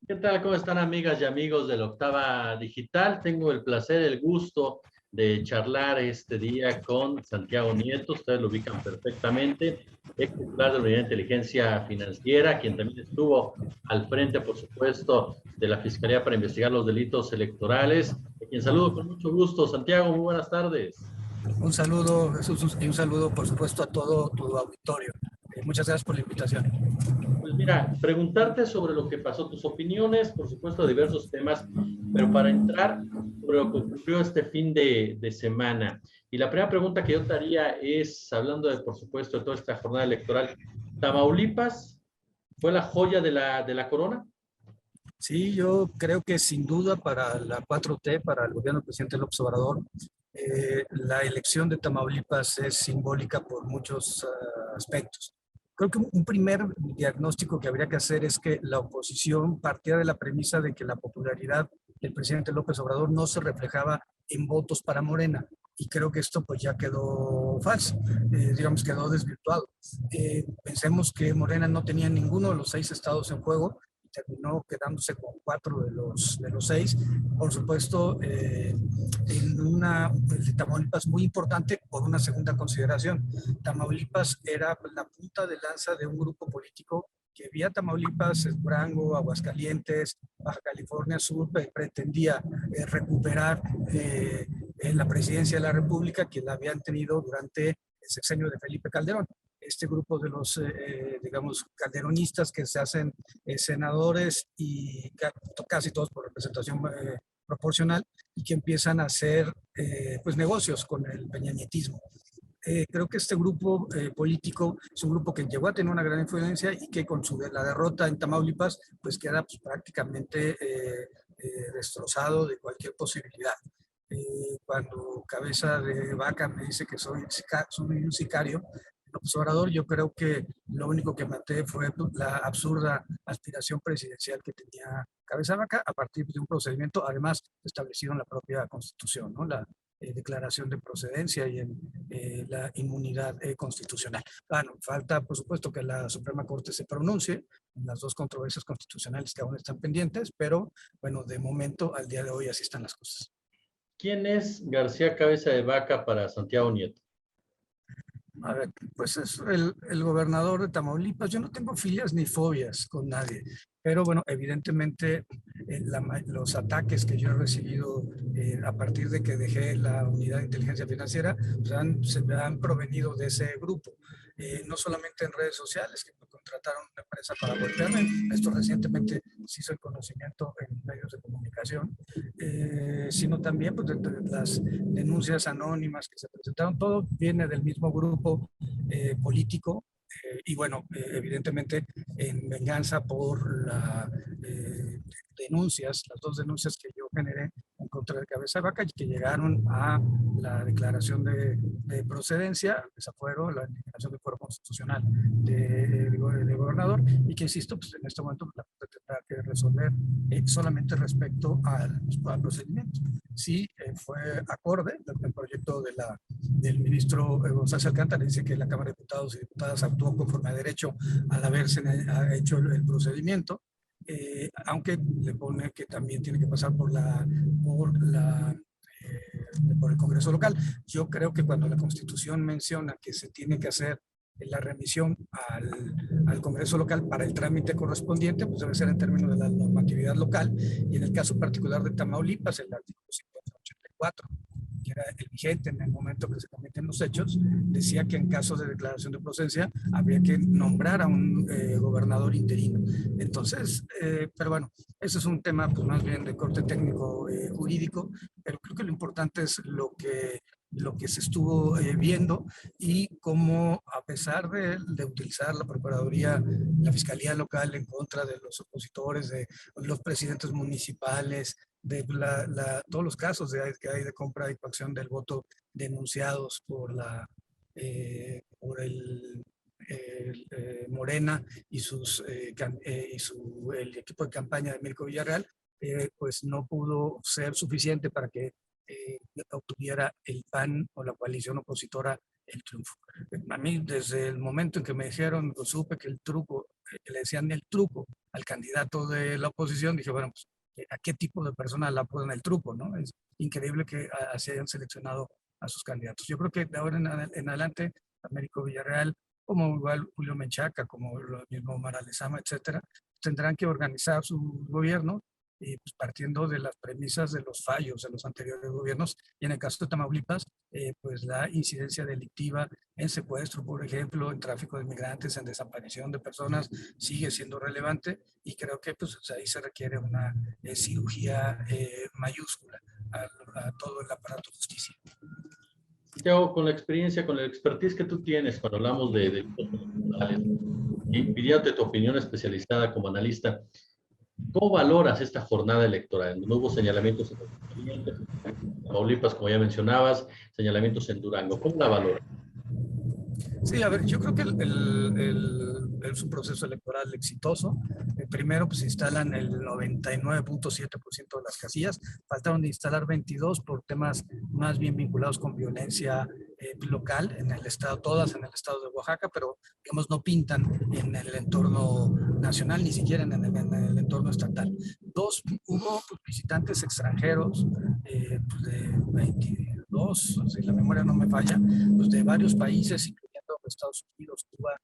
¿Qué tal? ¿Cómo están amigas y amigos de la Octava Digital? Tengo el placer, el gusto de charlar este día con Santiago Nieto. Ustedes lo ubican perfectamente, ex titular de la Unidad de Inteligencia Financiera, quien también estuvo al frente, por supuesto, de la Fiscalía para investigar los delitos electorales. A quien saludo con mucho gusto. Santiago, muy buenas tardes. Un saludo, Jesús, y un saludo, por supuesto, a todo tu auditorio. Muchas gracias por la invitación. Pues mira, preguntarte sobre lo que pasó, tus opiniones, por supuesto, de diversos temas, pero para entrar sobre lo que ocurrió este fin de semana. Y la primera pregunta que yo te haría es, hablando de, por supuesto, de toda esta jornada electoral, ¿Tamaulipas fue la joya de la corona? Sí, yo creo que sin duda para la 4T, para el gobierno del presidente López Obrador, la elección de Tamaulipas es simbólica por muchos aspectos. Creo que un primer diagnóstico que habría que hacer es que la oposición partía de la premisa de que la popularidad del presidente López Obrador no se reflejaba en votos para Morena. Y creo que esto pues ya quedó falso, digamos quedó desvirtuado. Pensemos que Morena no tenía ninguno de los 6 estados en juego, terminó quedándose con 4 de los 6. Por supuesto, en una de Tamaulipas muy importante por una segunda consideración. Tamaulipas era la punta de lanza de un grupo político que vía Tamaulipas, Durango, Aguascalientes, Baja California Sur, pretendía recuperar la presidencia de la República que la habían tenido durante el sexenio de Felipe Calderón. Este grupo de los, digamos, calderonistas que se hacen senadores y casi todos por representación proporcional y que empiezan a hacer pues negocios con el peñanietismo. Creo que este grupo político es un grupo que llegó a tener una gran influencia y que con la derrota en Tamaulipas pues queda pues, prácticamente destrozado de cualquier posibilidad. Cuando Cabeza de Vaca me dice que soy un sicario, López Obrador, yo creo que lo único que maté fue la absurda aspiración presidencial que tenía Cabeza de Vaca a partir de un procedimiento, además establecido en la propia Constitución, ¿no? La declaración de procedencia y en la inmunidad constitucional. Bueno, falta, por supuesto, que la Suprema Corte se pronuncie en las dos controversias constitucionales que aún están pendientes, pero bueno, de momento, al día de hoy, así están las cosas. ¿Quién es García Cabeza de Vaca para Santiago Nieto? A ver, pues es el gobernador de Tamaulipas. Yo no tengo filias ni fobias con nadie, pero bueno, evidentemente los ataques que yo he recibido a partir de que dejé la unidad de inteligencia financiera pues se me han provenido de ese grupo. No solamente en redes sociales, que me contrataron una empresa para golpearme, esto recientemente se hizo el conocimiento en medios de comunicación, sino también pues, de las denuncias anónimas que se presentaron. Todo viene del mismo grupo político y bueno, evidentemente en venganza por las dos denuncias que yo generé en contra de Cabeza de Vaca y que llegaron a la declaración de procedencia, esa fue la declaración de fuero constitucional de gobernador y que insisto, pues en este momento la Corte tendrá que resolver solamente respecto al procedimiento. Sí, fue acorde el proyecto del ministro González Alcántara, dice que la Cámara de Diputados y Diputadas actuó conforme a derecho al haberse hecho el procedimiento, aunque le pone que también tiene que pasar por el Congreso local. Yo creo que cuando la Constitución menciona que se tiene que hacer la remisión al Congreso local para el trámite correspondiente, pues debe ser en términos de la normatividad local, y en el caso particular de Tamaulipas, el artículo 184, que era el vigente en el momento que se cometen los hechos, decía que en caso de declaración de procedencia había que nombrar a un gobernador interino. Entonces, pero bueno, ese es un tema pues, más bien de corte técnico jurídico, pero creo que lo importante es lo que se estuvo viendo y cómo a pesar de utilizar la Procuraduría, la Fiscalía Local en contra de los opositores, de los presidentes municipales, de todos los casos que hay de compra y coacción del voto denunciados por el Morena y el equipo de campaña de Mirko Villarreal, pues no pudo ser suficiente para que obtuviera el PAN o la coalición opositora el triunfo. A mí, desde el momento en que me dijeron, lo supe que el truco, que le decían el truco al candidato de la oposición, dije, bueno, pues, ¿a qué tipo de persona le apodan el truco, no? Es increíble que así hayan seleccionado a sus candidatos. Yo creo que de ahora en adelante, Américo Villarreal, como igual Julio Menchaca, como lo mismo Mara Lezama, etcétera, tendrán que organizar su gobierno pues, partiendo de las premisas de los fallos de los anteriores gobiernos, y en el caso de Tamaulipas, pues la incidencia delictiva en secuestro, por ejemplo, en tráfico de migrantes, en desaparición de personas, sigue siendo relevante, y creo que pues ahí se requiere una cirugía mayúscula a todo el aparato de justicia. Santiago, con la experiencia, con la expertise que tú tienes cuando hablamos de delitos electorales, y pidiéndote tu opinión especializada como analista, ¿cómo valoras esta jornada electoral? No hubo señalamientos en Tamaulipas, como ya mencionabas, señalamientos en Durango. ¿Cómo la valoras? Sí, a ver, yo creo que es un proceso electoral exitoso. Primero, pues instalan el 99.7% de las casillas. Faltaron de instalar 22 por temas más bien vinculados con violencia local en el estado, todas en el estado de Oaxaca, pero digamos no pintan en el entorno nacional, ni siquiera en el entorno estatal. Dos, hubo pues, visitantes extranjeros pues de 22, si la memoria no me falla, pues de varios países, incluyendo Estados Unidos, Cuba,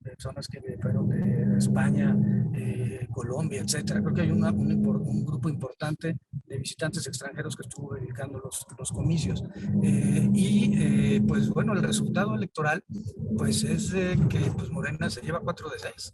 personas que fueron de España, Colombia, etcétera. Creo que hay un grupo importante de visitantes extranjeros que estuvo dedicando los comicios. Pues bueno, el resultado electoral pues es que pues, Morena se lleva 4 de 6.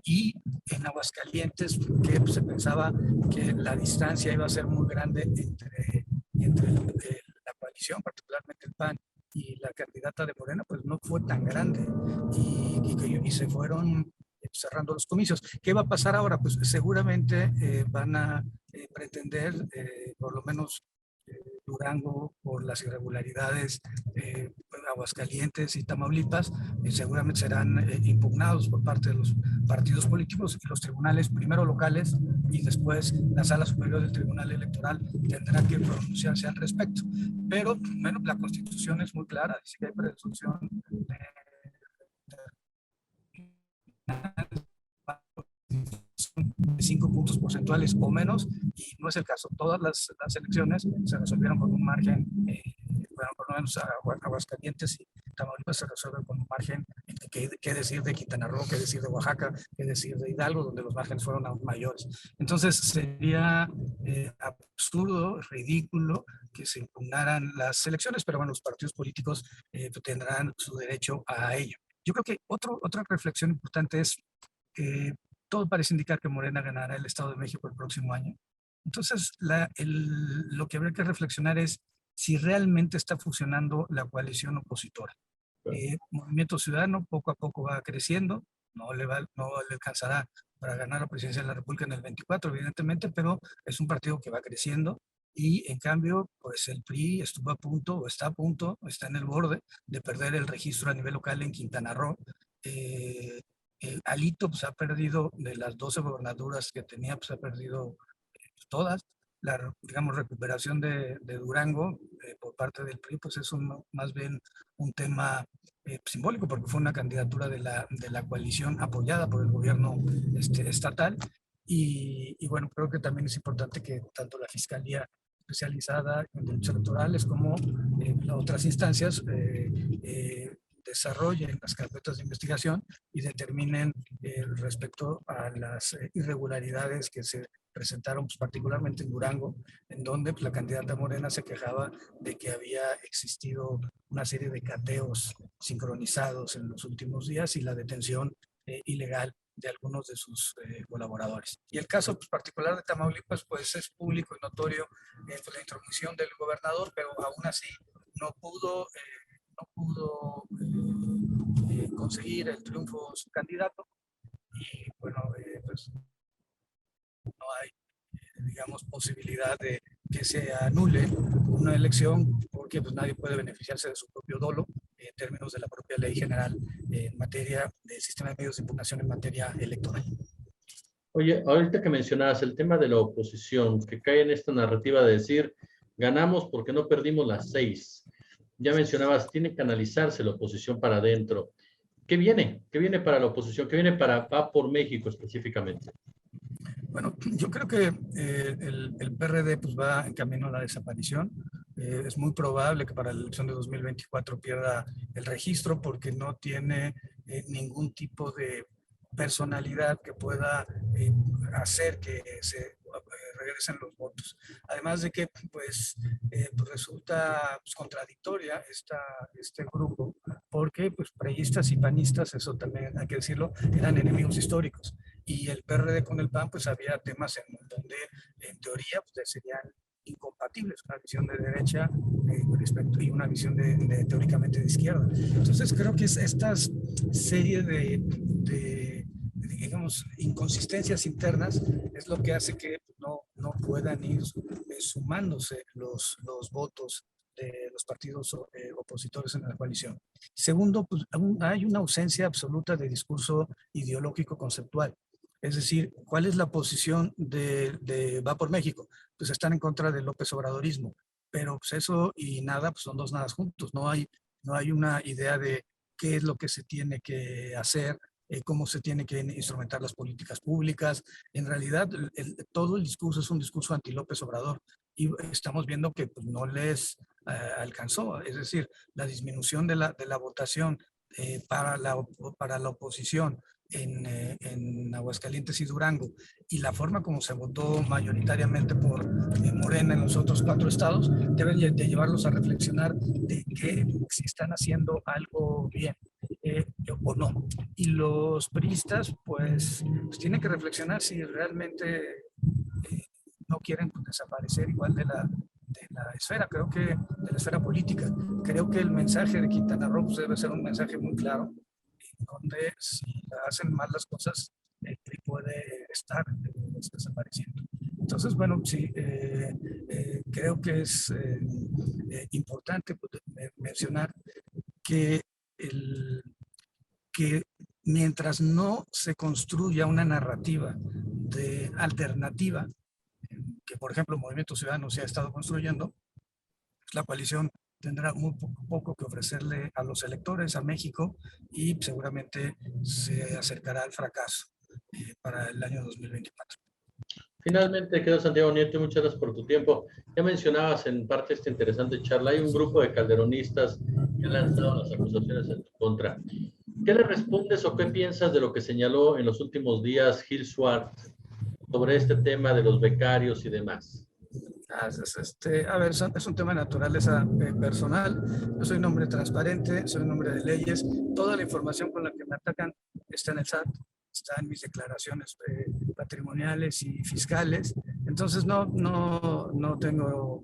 Y en Aguascalientes, que pues, se pensaba que la distancia iba a ser muy grande entre la coalición, particularmente el PAN, y la candidata de Morena, pues no fue tan grande y se fueron cerrando los comicios. ¿Qué va a pasar ahora? Pues seguramente van a pretender, por lo menos Durango, por las irregularidades, Aguascalientes y Tamaulipas, seguramente serán impugnados por parte de los partidos políticos, y los tribunales, primero locales y después la Sala Superior del Tribunal Electoral, tendrán que pronunciarse al respecto. Pero, bueno, la Constitución es muy clara, dice que hay presunción de 5 puntos porcentuales o menos, y no es el caso. Todas las elecciones se resolvieron con un margen, bueno, por lo menos Aguascalientes y Tamaulipas se resuelven con un margen. ¿Qué decir de Quintana Roo? ¿Qué decir de Oaxaca? ¿Qué decir de Hidalgo, donde los márgenes fueron aún mayores? Entonces sería absurdo, ridículo que se impugnaran las elecciones, pero bueno, los partidos políticos tendrán su derecho a ello. Yo creo que otra reflexión importante es todo parece indicar que Morena ganará el Estado de México el próximo año. Entonces, lo que habría que reflexionar es si realmente está funcionando la coalición opositora. Movimiento Ciudadano poco a poco va creciendo, no le alcanzará para ganar la presidencia de la República en el 24, evidentemente, pero es un partido que va creciendo, y en cambio, pues el PRI estuvo a punto, o está a punto, está en el borde de perder el registro a nivel local en Quintana Roo. Alito pues, ha perdido de las 12 gobernaturas que tenía, pues ha perdido todas. La, digamos, recuperación de Durango por parte del PRI, pues es más bien un tema simbólico, porque fue una candidatura de la coalición apoyada por el gobierno estatal. Y bueno, creo que también es importante que tanto la Fiscalía especializada en derechos electorales como otras instancias desarrollen las carpetas de investigación y determinen respecto a las irregularidades que se presentaron, pues, particularmente en Durango, en donde pues, la candidata Morena se quejaba de que había existido una serie de cateos sincronizados en los últimos días y la detención ilegal de algunos de sus colaboradores. Y el caso pues, particular de Tamaulipas pues es público y notorio pues, la intromisión del gobernador, pero aún así no pudo conseguir el triunfo su candidato, y bueno, pues no hay, digamos, posibilidad de que se anule una elección, porque pues nadie puede beneficiarse de su propio dolo en términos de la propia ley general en materia del sistema de medios de impugnación en materia electoral. Oye, ahorita que mencionabas el tema de la oposición, que cae en esta narrativa de decir, ganamos porque no perdimos las 6. Ya mencionabas, tiene que analizarse la oposición para adentro. ¿Qué viene? ¿Qué viene para la oposición? ¿Qué viene para Va por México específicamente? Bueno, yo creo que el PRD pues, va en camino a la desaparición. Es muy probable que para la elección de 2024 pierda el registro porque no tiene ningún tipo de personalidad que pueda hacer que se regresen los votos. Además de que pues resulta pues, contradictoria este grupo porque pues priistas y panistas, eso también hay que decirlo, eran enemigos históricos y el PRD con el PAN, pues había temas en donde en teoría pues, serían incompatibles, una visión de derecha respecto y una visión teóricamente de izquierda. Entonces creo que es esta serie digamos, inconsistencias internas es lo que hace que no puedan ir sumándose los votos de los partidos opositores en la coalición. Segundo, pues hay una ausencia absoluta de discurso ideológico conceptual. Es decir, ¿cuál es la posición de Va por México? Pues están en contra del López Obradorismo, pero pues eso y nada, pues son dos nadas juntos. No hay una idea de qué es lo que se tiene que hacer, cómo se tiene que instrumentar las políticas públicas. En realidad, todo el discurso es un discurso anti-López Obrador y estamos viendo que pues, no les alcanzó. Es decir, la disminución de la votación para la oposición en Aguascalientes y Durango y la forma como se votó mayoritariamente por Morena en los otros 4 estados deben de llevarlos a reflexionar de que si están haciendo algo bien o no. Y los priistas pues tienen que reflexionar si realmente no quieren pues, desaparecer igual de la esfera, creo que de la esfera política. Creo que el mensaje de Quintana Roo pues, debe ser un mensaje muy claro donde si hacen mal las cosas, el PRI puede estar desapareciendo. Entonces, bueno, sí, creo que es importante mencionar que, que mientras no se construya una narrativa de alternativa, que por ejemplo Movimiento Ciudadano se ha estado construyendo, la coalición tendrá muy poco que ofrecerle a los electores, a México, y seguramente se acercará al fracaso para el año 2024. Finalmente, quedó Santiago Nieto, muchas gracias por tu tiempo. Ya mencionabas en parte esta interesante charla, hay un grupo de calderonistas que han lanzado las acusaciones en tu contra. ¿Qué le respondes o qué piensas de lo que señaló en los últimos días Gil Schwartz sobre este tema de los becarios y demás? A ver, es un tema de naturaleza personal. Yo soy un hombre transparente, soy un hombre de leyes. Toda la información con la que me atacan está en el SAT, está en mis declaraciones patrimoniales y fiscales. Entonces no tengo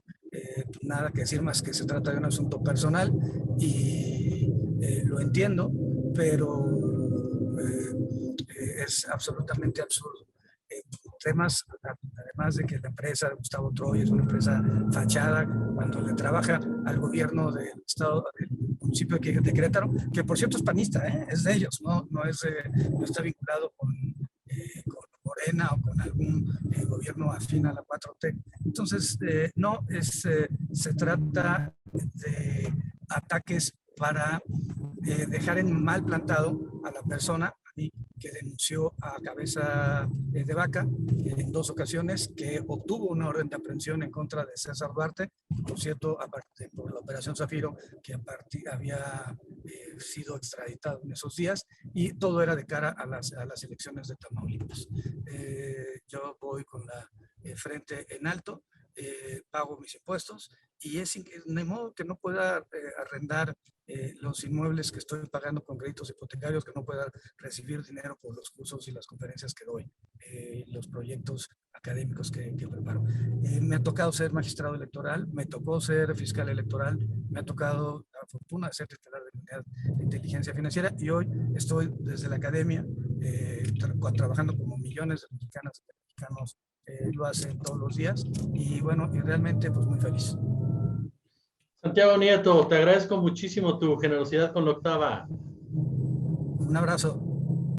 nada que decir más que se trata de un asunto personal y lo entiendo, pero es absolutamente absurdo. Temas, además de que la empresa de Gustavo Troy es una empresa fachada cuando le trabaja al gobierno del estado, del municipio de Querétaro, que por cierto es panista, es de ellos, no está vinculado con Morena o con algún gobierno afín a la 4T. Entonces, se trata de ataques para dejar en mal plantado a la persona que denunció a cabeza de vaca en 2 ocasiones, que obtuvo una orden de aprehensión en contra de César Duarte, por cierto, por la Operación Zafiro, que había sido extraditado en esos días, y todo era de cara a las elecciones de Tamaulipas. Yo voy con la frente en alto, pago mis impuestos, y de modo que no pueda arrendar los inmuebles que estoy pagando con créditos hipotecarios, que no pueda recibir dinero por los cursos y las conferencias que doy, los proyectos académicos que preparo. Me ha tocado ser magistrado electoral, me tocó ser fiscal electoral, me ha tocado la fortuna de ser titular de la unidad de inteligencia financiera y hoy estoy desde la academia trabajando como millones de mexicanas y mexicanos lo hacen todos los días y bueno, y realmente pues muy feliz. Santiago Nieto, te agradezco muchísimo tu generosidad con la Octava. Un abrazo.